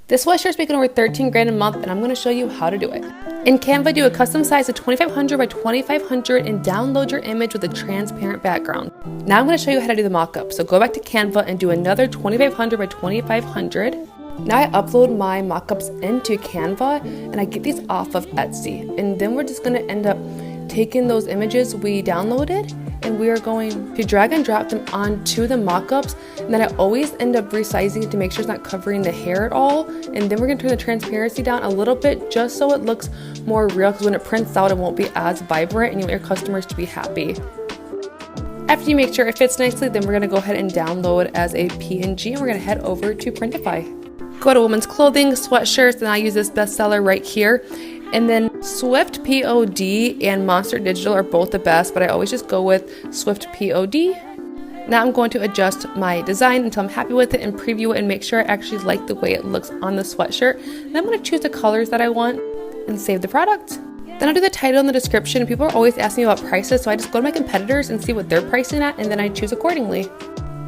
This sweatshirt's making over 13 grand a month, and I'm going to show you how to do it. In Canva, do a custom size of 2500 by 2500 and download your image with a transparent background. Now I'm going to show you how to do the mockup. So go back to Canva and do another 2500 by 2500. Now I upload my mockups into Canva and I get these off of Etsy. And then we're just going to end up taking those images we downloaded and we are going to drag and drop them onto the mockups. And then I always end up resizing it to make sure it's not covering the hair at all. And then we're going to turn the transparency down a little bit just so it looks more real, because when it prints out it won't be as vibrant and you want your customers to be happy. After you make sure it fits nicely, then we're going to go ahead and download as a PNG and we're going to head over to Printify. Go to women's clothing, sweatshirts, and I use this bestseller right here. And then Swift POD and Monster Digital are both the best, but I always just go with Swift POD. Now I'm going to adjust my design until I'm happy with it and preview it and make sure I actually like the way it looks on the sweatshirt. Then I'm going to choose the colors that I want and save the product. Then I'll do the title and the description. People are always asking me about prices, so I just go to my competitors and see what they're pricing at, and then I choose accordingly.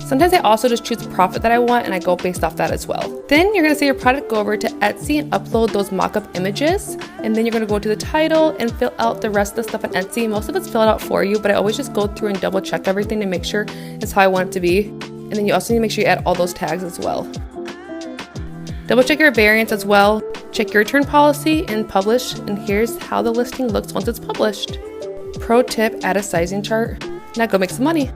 Sometimes I also just choose the profit that I want and I go based off that as well. Then you're going to say your product, go over to Etsy and upload those mock-up images. And then you're going to go to the title and fill out the rest of the stuff on Etsy. Most of it's filled out for you, but I always just go through and double check everything to make sure it's how I want it to be. And then you also need to make sure you add all those tags as well. Double check your variants as well. Check your return policy and publish. And here's how the listing looks once it's published. Pro tip, add a sizing chart. Now go make some money.